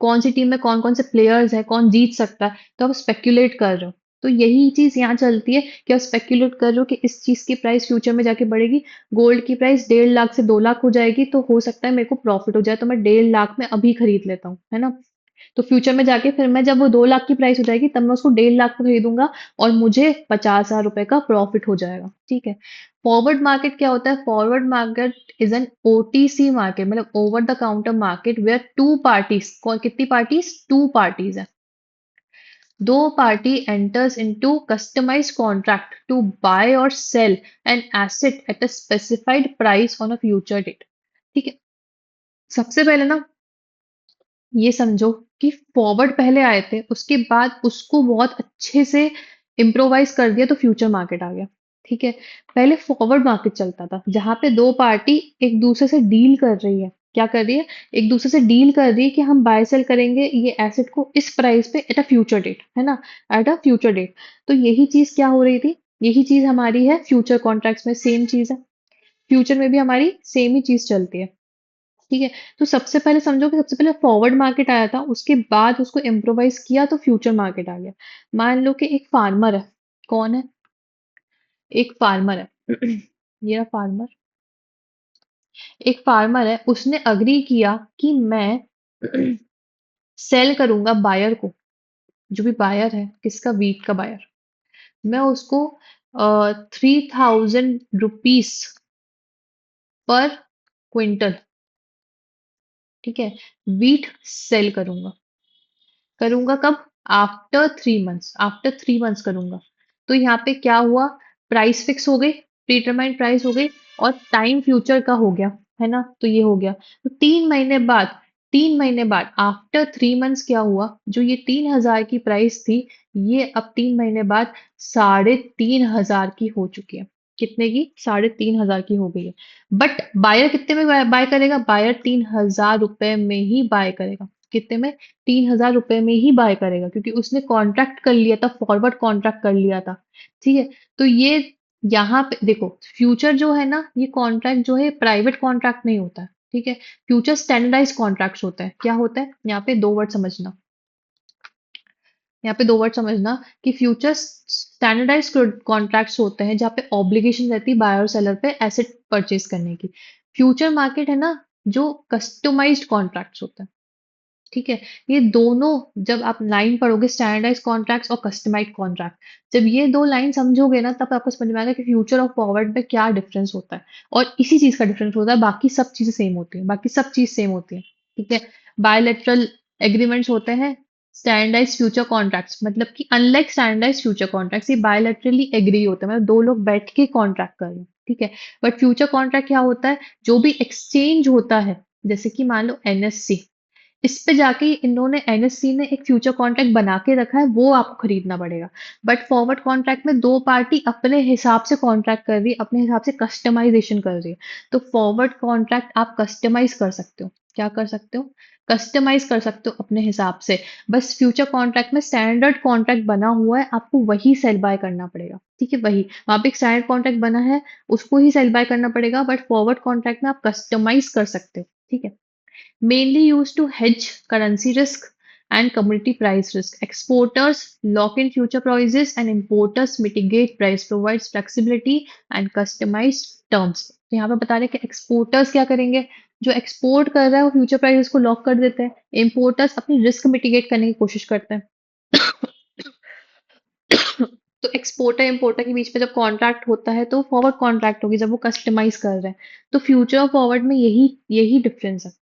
कौन सी टीम में कौन कौन से प्लेयर्स है, कौन जीत सकता है, तो आप स्पेक्यूलेट कर रहे हो। तो यही चीज यहाँ चलती है कि आप स्पेक्यूलेट कर रहे हो कि इस चीज की प्राइस फ्यूचर में जाके बढ़ेगी, गोल्ड की प्राइस 1.5 लाख से 2 लाख हो जाएगी, तो हो सकता है मेरे को प्रॉफिट हो जाए, तो मैं 1.5 लाख में अभी खरीद लेता हूँ, है ना। तो फ्यूचर में जाके फिर मैं जब वो 2 लाख की प्राइस हो जाएगी तब मैं उसको 1.5 लाख में खरीदूंगा और मुझे 50,000 रुपए का प्रॉफिट हो जाएगा, ठीक है। फॉरवर्ड मार्केट क्या होता है? Forward market is an OTC market, मतलब over the counter market, where two parties, कौन कितनी पार्टीज? टू पार्टीज है। दो party enters into customized contract to buy or sell an asset at a specified price on a future date, ठीक है। सबसे पहले ना ये समझो कि फॉरवर्ड पहले आए थे, उसके बाद उसको बहुत अच्छे से इम्प्रोवाइज कर दिया तो फ्यूचर मार्केट आ गया, ठीक है। पहले फॉरवर्ड मार्केट चलता था जहां पे दो पार्टी एक दूसरे से डील कर रही है, क्या कर रही है? एक दूसरे से डील कर रही है कि हम बाय सेल करेंगे ये एसेट को इस प्राइस पे एट अ फ्यूचर डेट, है ना, एट अ फ्यूचर डेट। तो यही चीज क्या हो रही थी? यही चीज हमारी है फ्यूचर कॉन्ट्रैक्ट्स में, सेम चीज है। फ्यूचर में भी हमारी सेम ही चीज चलती है, ठीक है। तो सबसे पहले समझो कि सबसे पहले फॉरवर्ड मार्केट आया था, उसके बाद उसको इम्प्रोवाइज किया तो फ्यूचर मार्केट आ गया। मान लो कि एक फार्मर है, कौन है? एक फार्मर है ये रहा फार्मर। एक फार्मर है, उसने अग्री किया कि मैं सेल करूंगा बायर को, जो भी बायर है, किसका? वीट का बायर। मैं उसको 3,000 रुपीज पर क्विंटल, ठीक है, वीट सेल करूंगा। करूंगा कब? आफ्टर 3 मंथ्स करूंगा। तो यहाँ पे क्या हुआ? प्राइस फिक्स हो गई, प्रीडिटरमाइंड प्राइस हो गई, और टाइम फ्यूचर का हो गया, है ना। तो ये हो गया। तो 3 महीने बाद, 3 महीने बाद आफ्टर 3 मंथ्स क्या हुआ? जो ये 3,000 की प्राइस थी, ये अब 3 महीने बाद 3,500 की हो चुकी है। कितने की? 3,500 की हो गई है। बट बायर कितने में बाय करेगा? बायर 3,000 रुपए में ही बाय करेगा। कितने में? 3,000 रुपए में ही बाय करेगा, क्योंकि उसने कॉन्ट्रैक्ट कर लिया था, फॉरवर्ड कॉन्ट्रैक्ट कर लिया था, ठीक है। तो ये यहाँ पे देखो, फ्यूचर जो है ना, ये कॉन्ट्रैक्ट जो है प्राइवेट कॉन्ट्रैक्ट नहीं होता है, ठीक है। फ्यूचर स्टैंडर्डाइज कॉन्ट्रैक्ट होता है। क्या होता है? यहाँ पे दो वर्ड समझना, यहाँ पे दो वर्ड समझना कि फ्यूचर स्टैंडर्डाइज कॉन्ट्रैक्ट्स होते हैं जहाँ पे ऑब्लिगेशन रहती है बायर और सेलर पे एसेट परचेज करने की। फ्यूचर मार्केट है ना, जो कस्टमाइज्ड कॉन्ट्रैक्ट्स होते हैं, ठीक है। ये दोनों, जब आप लाइन पढ़ोगे स्टैंडर्डाइज कॉन्ट्रैक्ट्स और कस्टमाइज्ड कॉन्ट्रैक्ट, जब ये दो लाइन समझोगे ना, तब आपको समझ में आएगा कि फ्यूचर और फॉरवर्ड में क्या डिफरेंस होता है। और इसी चीज का डिफरेंस होता है, बाकी सब चीजें सेम होती है, बाकी सब चीज सेम होती है, ठीक है। बायलैटरल एग्रीमेंट्स होते हैं, स्टैंडर्डाइज फ्यूचर कॉन्ट्रैक्ट्स, मतलब कि अनलाइक स्टैंडर्डाइज फ्यूचर कॉन्ट्रैक्ट्स, ये बायलैटरली एग्री होते हैं, मतलब दो लोग बैठ के कॉन्ट्रैक्ट कर रहे हैं, ठीक है। बट फ्यूचर कॉन्ट्रैक्ट क्या होता है? जो भी एक्सचेंज होता है, जैसे कि मान लो एनएससी, इस पे जाके इन्होंने एनएससी ने एक फ्यूचर कॉन्ट्रैक्ट बना के रखा है, वो आपको खरीदना पड़ेगा। बट फॉरवर्ड कॉन्ट्रैक्ट में दो पार्टी अपने हिसाब से कॉन्ट्रैक्ट कर रही है, अपने हिसाब से कस्टमाइजेशन कर रही है। तो फॉरवर्ड कॉन्ट्रैक्ट आप कस्टमाइज कर सकते हो। क्या कर सकते हो? कस्टमाइज कर सकते हो अपने हिसाब से। बस फ्यूचर कॉन्ट्रैक्ट में स्टैंडर्ड कॉन्ट्रैक्ट बना हुआ है, आपको वही सेल बाय करना पड़ेगा, ठीक है। वही वहां पे एक स्टैंडर्ड कॉन्ट्रैक्ट बना है, उसको ही सेल बाय करना पड़ेगा। बट फॉरवर्ड कॉन्ट्रैक्ट में आप कस्टमाइज कर सकते हो, ठीक है। Mainly used to hedge currency risk and commodity price risk. Exporters lock in future prices and importers mitigate price, provides flexibility and customized terms. तो यहाँ पे बता रहे हैं कि एक्सपोर्टर्स क्या करेंगे? जो एक्सपोर्ट कर रहा है वो फ्यूचर प्राइसेस को लॉक कर देते हैं। इम्पोर्टर्स अपनी रिस्क मिटिगेट करने की कोशिश करते हैं। तो एक्सपोर्टर इम्पोर्टर के बीच में जब कॉन्ट्रैक्ट होता है तो फॉरवर्ड कॉन्ट्रैक्ट होगी, जब वो कस्टमाइज कर रहे हैं। तो फ्यूचर और फॉरवर्ड में यही यही डिफरेंस है।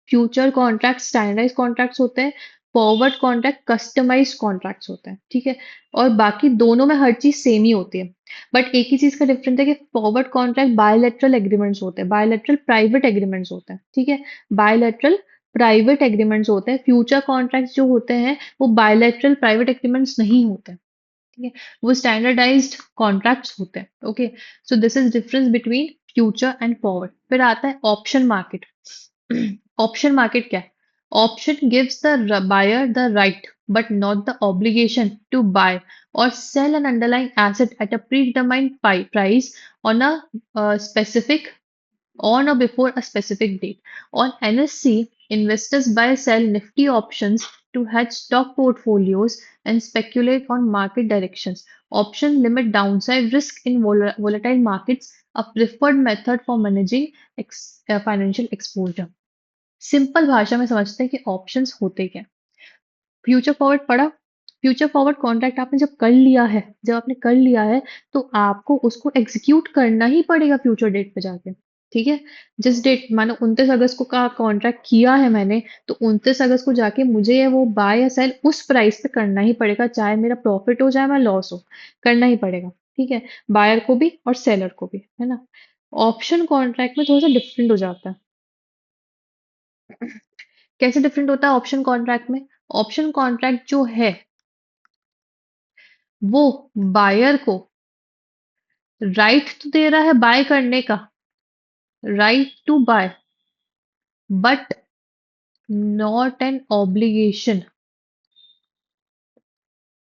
फ्यूचर कॉन्ट्रैक्ट स्टैंडर्डाइज कॉन्ट्रैक्ट्स होते हैं, फॉरवर्ड कॉन्ट्रैक्ट कस्टमाइज्ड कॉन्ट्रैक्ट्स होते हैं, ठीक है। और बाकी दोनों में हर चीज सेम ही होती है। बट एक ही चीज का डिफरेंस है कि फॉरवर्ड कॉन्ट्रैक्ट बायलैटरल एग्रीमेंट्स होते हैं, बायलैटरल प्राइवेट एग्रीमेंट्स होते हैं, ठीक है। बायलैटरल प्राइवेट एग्रीमेंट्स होते हैं। फ्यूचर कॉन्ट्रैक्ट्स जो होते हैं वो बायलैटरल प्राइवेट एग्रीमेंट्स नहीं होते हैं, ठीक है। वो स्टैंडर्डाइज्ड कॉन्ट्रैक्ट्स होते हैं, okay. So this is difference between future and forward. फिर आता है ऑप्शन मार्केट। ऑप्शन मार्केट क्या है? Option gives the buyer the right but not the obligation to buy or sell an underlying asset at a predetermined price on specific on or before a specific date. On NSC, investors buy sell nifty options to hedge stock portfolios and speculate on market directions. Option limit downside risk in volatile markets, a preferred method for managing financial exposure. Simple भाषा में समझते हैं कि options होते क्या। Future forward पढ़ा। Future forward contract आपने जब आपने कर लिया है तो आपको उसको एग्जीक्यूट करना ही पड़ेगा फ्यूचर डेट पे जाके। ठीक है। जिस डेट मानो 29 अगस्त को का कॉन्ट्रैक्ट किया है मैंने, तो 29 अगस्त को जाके मुझे ये वो बाय या सेल उस प्राइस पे करना ही पड़ेगा, चाहे मेरा प्रॉफिट हो चाहे मैं लॉस हो, करना ही पड़ेगा। ठीक है। बायर को भी और सेलर को भी, है ना। ऑप्शन कॉन्ट्रैक्ट में थोड़ा सा डिफरेंट हो जाता है। कैसे डिफरेंट होता है ऑप्शन कॉन्ट्रैक्ट में? ऑप्शन कॉन्ट्रैक्ट जो है वो बायर को राइट तो दे रहा है बाय करने का, right to buy, but not an obligation.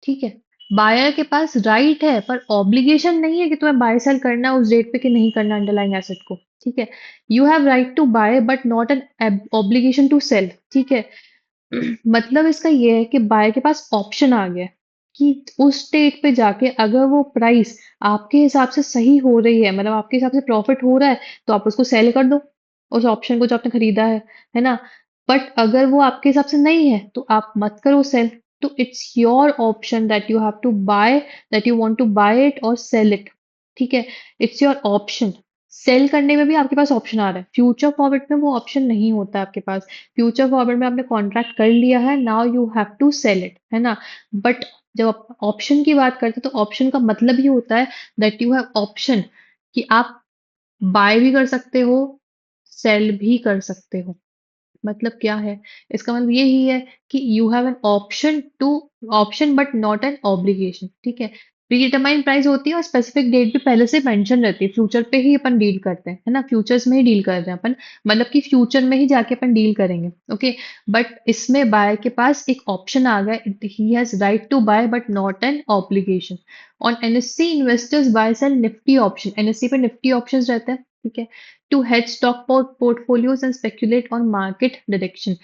ठीक है। बायर के पास राइट है पर ऑब्लिगेशन नहीं है कि तुम्हें बाय सेल करना है उस डेट पे कि नहीं करना अंडरलाइंग एसेट को। ठीक है। You have right to buy but not an obligation to sell. ठीक है। मतलब इसका ये है कि बायर के पास ऑप्शन आ गया कि उस स्टेट पे जाके अगर वो प्राइस आपके हिसाब से सही हो रही है, मतलब आपके हिसाब से प्रॉफिट हो रहा है, तो आप उसको सेल कर दो उस ऑप्शन को जो आपने खरीदा है ना। बट अगर वो आपके हिसाब से नहीं है तो आप मत करो सेल। तो it's your option that you have to buy, that you want to buy it और सेल इट। ठीक है। It's your option. सेल करने में भी आपके पास ऑप्शन आ रहा है, फ्यूचर फॉरवर्ड में वो ऑप्शन नहीं होता है आपके पास। फ्यूचर फॉरवर्ड में आपने कॉन्ट्रैक्ट कर लिया है, now you have to sell it, है ना। बट जब आप ऑप्शन की बात करते हैं तो ऑप्शन का मतलब ये होता है दैट यू हैव ऑप्शन, कि आप बाय भी कर सकते हो, सेल भी कर सकते हो। मतलब क्या है? इसका मतलब यही है कि you have an option to, option but not an obligation. ठीक है। प्री डिटरमाइंड प्राइस होती है और स्पेसिफिक डेट भी पहले से मेंशन रहती है। फ्यूचर पे ही अपन डील करते हैं, है ना। फ्यूचर्स में ही डील कर रहे हैं अपन, मतलब कि फ्यूचर में ही जाके अपन डील करेंगे। ओके। बट इसमें बाय के पास एक ऑप्शन आ गया, he has right to buy but not an obligation. On NSC investors buy sell Nifty option, NSC पे निफ्टी ऑप्शंस रहते हैं। ठीक है। To hedge stock portfolios and speculate on market direction।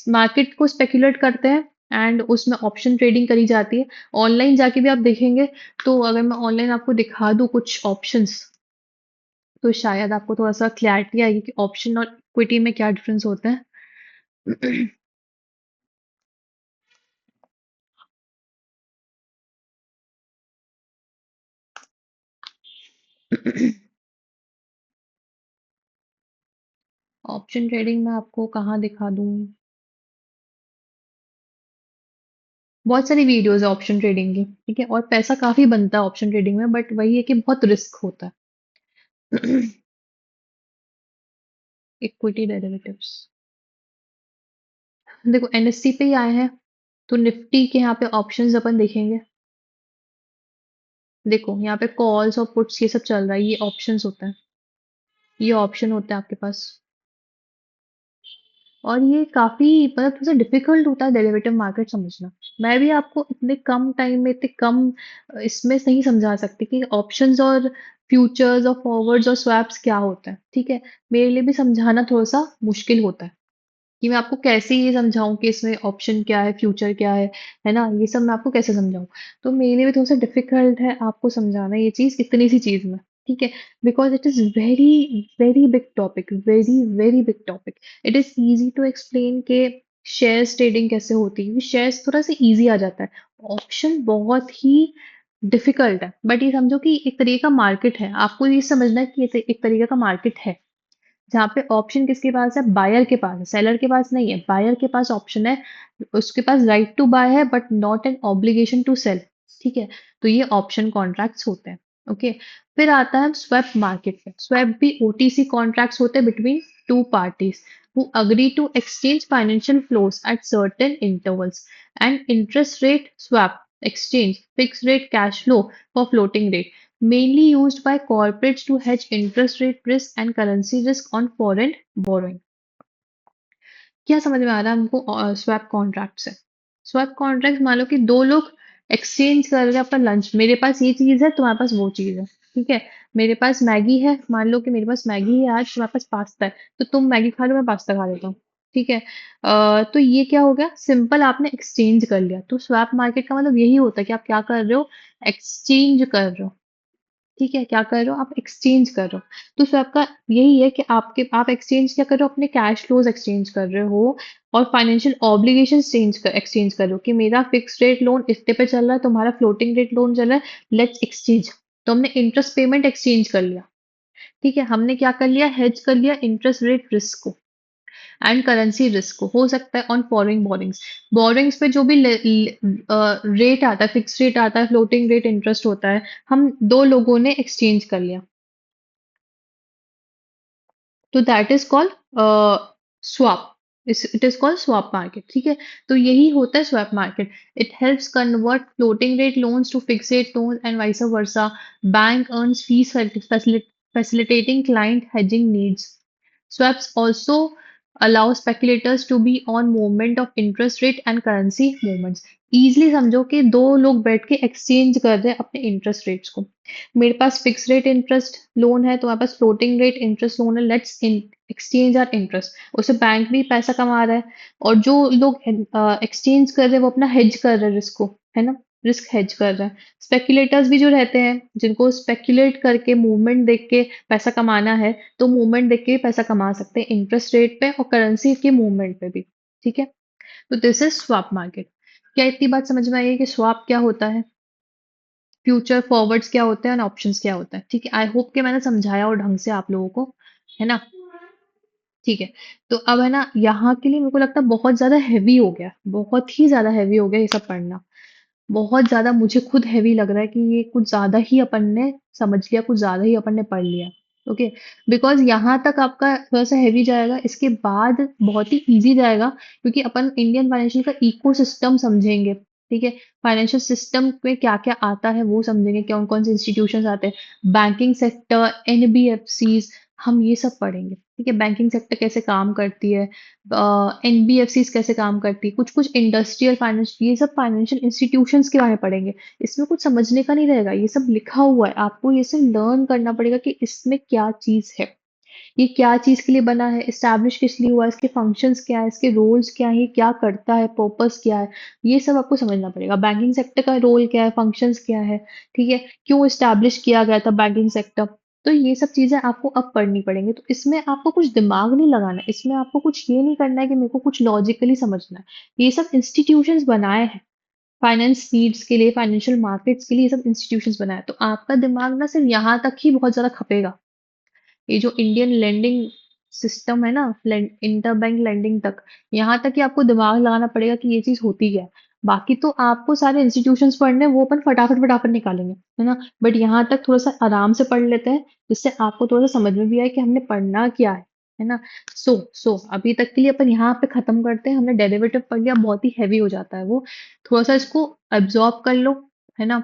Market को स्पेकुलेट करते हैं एंड उसमें ऑप्शन ट्रेडिंग करी जाती है। ऑनलाइन जाके भी आप देखेंगे, तो अगर मैं ऑनलाइन आपको दिखा दूं कुछ ऑप्शंस, तो शायद आपको थोड़ा सा क्लैरिटी आएगी कि ऑप्शन और इक्विटी में क्या डिफरेंस होता है। ऑप्शन ट्रेडिंग में आपको कहाँ दिखा दूं? बहुत सारी वीडियोस है ऑप्शन ट्रेडिंग की। ठीक है। और पैसा काफी बनता है ऑप्शन ट्रेडिंग में, बट वही है कि बहुत रिस्क होता है। इक्विटी डेरिवेटिव्स, देखो एनएससी पे ही आए हैं, तो निफ्टी के यहाँ पे ऑप्शंस अपन देखेंगे। देखो यहाँ पे कॉल्स और पुट्स ये सब चल रहा है, ये ऑप्शंस होता है, ये ऑप्शन होता है आपके पास। और ये काफी मतलब थोड़ा डिफिकल्ट होता है डेरिवेटिव मार्केट समझना। मैं भी आपको इतने कम टाइम में इतने कम इसमें नहीं समझा सकती कि ऑप्शंस और फ्यूचर्स और फॉरवर्ड्स और स्वैप्स क्या होता है। ठीक है। मेरे लिए भी समझाना थोड़ा सा मुश्किल होता है कि मैं आपको कैसे ये समझाऊं कि इसमें ऑप्शन क्या है, फ्यूचर क्या है ना। ये सब मैं आपको कैसे समझाऊं। तो मेरे लिए भी थोड़ा सा डिफिकल्ट है आपको समझाना ये चीज इतनी सी चीज में। ठीक है। Because it is very very big topic, very very big topic. It is easy to explain के शेयर्स ट्रेडिंग कैसे होती है, शेयर्स थोड़ा सा इजी आ जाता है। ऑप्शन बहुत ही डिफिकल्ट है। बट ये समझो कि एक तरीके का मार्केट है, आपको ये समझना है कि ये एक तरीके का मार्केट है जहाँ पे ऑप्शन किसके पास है? बायर के पास है, सेलर के पास नहीं है। बायर के पास ऑप्शन है, उसके पास राइट टू बाय है but not an obligation to sell. ठीक है। तो ये ऑप्शन कॉन्ट्रैक्ट्स होते हैं। ओके। फिर आता है स्वैप मार्केट पे। स्वैप भी ओटीसी कॉन्ट्रैक्ट्स होते हैं between two parties who agree to exchange financial flows at certain intervals, and interest rate swap exchange fixed rate cash flow for floating rate, mainly used by corporates to hedge interest rate risk and currency risk on foreign borrowing। क्या समझ में आ रहा है हमको swap contract से? Swap contract मान लो कि दो लोग एक्सचेंज कर रहे हैं अपना लंच, मेरे पास ये चीज है तुम्हारे पास वो चीज है। ठीक है। मेरे पास मैगी है, मान लो कि मेरे पास मैगी है आज, तुम्हारे पास पास्ता है, तो तुम मैगी खा लो मैं पास्ता खा लेता हूँ। ठीक है। तो ये क्या हो गया, सिंपल आपने एक्सचेंज कर लिया। तो स्वैप मार्केट का मतलब यही होता है कि आप क्या कर रहे हो, एक्सचेंज कर रहे हो। ठीक है, क्या कर रहे हो आप, एक्सचेंज कर रहे हो। तो स्वैप का यही है कि आप एक्सचेंज क्या कर रहे हो, अपने कैश फ्लोज एक्सचेंज कर रहे हो और फाइनेंशियल ऑब्लिगेशन एक्सचेंज कर रहे हो कि मेरा फिक्स रेट लोन इतने पे चल रहा है, तुम्हारा फ्लोटिंग रेट लोन चल रहा है, लेट्स एक्सचेंज। तो हमने इंटरेस्ट पेमेंट एक्सचेंज कर लिया। ठीक है, हमने क्या कर लिया, हेज कर लिया इंटरेस्ट रेट रिस्क को एंड करेंसी रिस्क को। हो सकता है ऑन फॉलोइंग बोरिंग्स, बोरिंग्स पे जो भी रेट आता है, फिक्स रेट आता है, फ्लोटिंग रेट इंटरेस्ट होता है, हम दो लोगों ने एक्सचेंज कर लिया। तो that is called swap. It is called swap market. ठीक है, तो यही होता है swap market. It helps convert floating rate loans to fix rate loans and vice versa. Bank earns fees facilitating client hedging needs. Swaps also allow speculators to be on movement of interest rate and currency movements. Easily समझो कि दो लोग बैठ के exchange कर रहे हैं अपने इंटरेस्ट रेट्स को। मेरे पास फिक्स रेट इंटरेस्ट लोन है, तुम्हारे पास फ्लोटिंग रेट इंटरेस्ट लोन है, लेट्स एक्सचेंज आर इंटरेस्ट। उससे बैंक भी पैसा कमा रहा है और जो लोग एक्सचेंज कर रहे हैं वो अपना हेज कर रहे हैं रिस्क को, है ना, रिस्क हेज कर रहा है। स्पेक्युलेटर्स भी जो रहते हैं, जिनको स्पेक्युलेट करके मूवमेंट देख के पैसा कमाना है, तो मूवमेंट देख के भी पैसा कमा सकते हैं इंटरेस्ट रेट पे और करेंसी के मूवमेंट पे भी। ठीक है, तो दिस इज स्वैप मार्केट। क्या इतनी बात समझ में आई है कि स्वैप क्या होता है, फ्यूचर फॉरवर्ड्स क्या होते हैं और ऑप्शंस क्या होता है। ठीक है, आई होप कि मैंने समझाया और ढंग से आप लोगों को, है ना। ठीक है, तो अब है ना, यहाँ के लिए मेरे को लगता है बहुत ज्यादा हैवी हो गया, बहुत ही ज्यादा हैवी हो गया ये सब पढ़ना। बहुत ज़्यादा मुझे खुद हेवी लग रहा है कि ये कुछ ज़्यादा ही अपन ने समझ लिया, कुछ ज़्यादा ही अपन ने पढ़ लिया। ओके, बिकॉज़ यहाँ तक आपका थोड़ा-सा हेवी जाएगा, इसके बाद बहुत ही ईज़ी जाएगा क्योंकि अपन इंडियन फाइनेंशियल का इकोसिस्टम समझेंगे। ठीक है, फाइनेंशियल सिस्टम में क्या-क्या आता है वो समझेंगे, कौन-कौन से इंस्टीट्यूशंस आते हैं, बैंकिंग सेक्टर, एनबीएफसीज़, हम ये सब पढ़ेंगे। ठीक है, बैंकिंग सेक्टर कैसे काम करती है, एनबीएफसीज कैसे काम करती है, कुछ कुछ इंडस्ट्रियल फाइनेंस, ये सब फाइनेंशियल इंस्टीट्यूशंस के बारे में पढ़ेंगे। इसमें कुछ समझने का नहीं रहेगा, ये सब लिखा हुआ है, आपको ये सब लर्न करना पड़ेगा कि इसमें क्या चीज है, ये क्या चीज के लिए बना है, इस्टेब्लिश किस लिए हुआ है, इसके फंक्शंस क्या है, इसके रोल्स क्या है, ये क्या करता है, पर्पस क्या है, ये सब आपको समझना पड़ेगा। बैंकिंग सेक्टर का रोल क्या है, फंक्शंस क्या है, ठीक है, क्यों इस्टेब्लिश किया गया था बैंकिंग सेक्टर। तो ये सब चीजें आपको अब पढ़नी पड़ेंगी। तो इसमें आपको कुछ दिमाग नहीं लगाना है, इसमें आपको कुछ ये नहीं करना है कि मेरे को कुछ लॉजिकली समझना है। ये सब इंस्टीट्यूशंस बनाए हैं फाइनेंस नीड्स के लिए, फाइनेंशियल मार्केट्स के लिए, ये सब इंस्टीट्यूशंस बनाए हैं। तो आपका दिमाग ना सिर्फ यहाँ तक ही बहुत ज्यादा खपेगा। ये जो इंडियन लेंडिंग सिस्टम है ना, इंटरबैंक लेंडिंग तक, यहाँ तक ही आपको दिमाग लगाना पड़ेगा कि ये चीज होती क्या है। बाकी तो आपको सारे इंस्टीट्यूशंस पढ़ने हैं, वो अपन फटाफट फटाफट निकालेंगे, है ना। बट यहाँ तक थोड़ा सा आराम से पढ़ लेते हैं, जिससे आपको थोड़ा सा समझ में भी आए कि हमने पढ़ना क्या है ना। सो अभी तक के लिए अपन यहाँ पे खत्म करते हैं। हमने डेरिवेटिव पढ़ लिया, बहुत ही हैवी हो जाता है वो, थोड़ा सा इसको एब्जॉर्ब कर लो, है ना।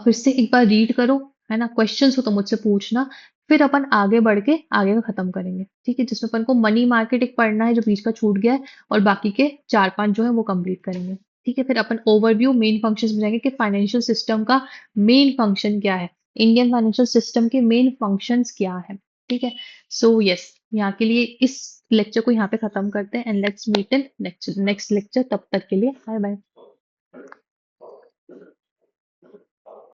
फिर से एक बार रीड करो, है ना, क्वेश्चंस हो तो मुझसे पूछना। फिर अपन आगे बढ़ के आगे का खत्म करेंगे। ठीक है, जिसमें अपन को मनी मार्केट एक पढ़ना है जो बीच का छूट गया है, और बाकी के चार पांच जो है वो कंप्लीट करेंगे। ठीक है, फिर अपन ओवरव्यू मेन फंक्शंस में जाएंगे कि फाइनेंशियल सिस्टम का मेन फंक्शन क्या है, इंडियन फाइनेंशियल सिस्टम के मेन फंक्शंस क्या है। ठीक है, सो यस, यहाँ के लिए इस लेक्चर को यहाँ पे खत्म करते हैं, and let's meet in next next lecture. तब तक के लिए बाय बाय।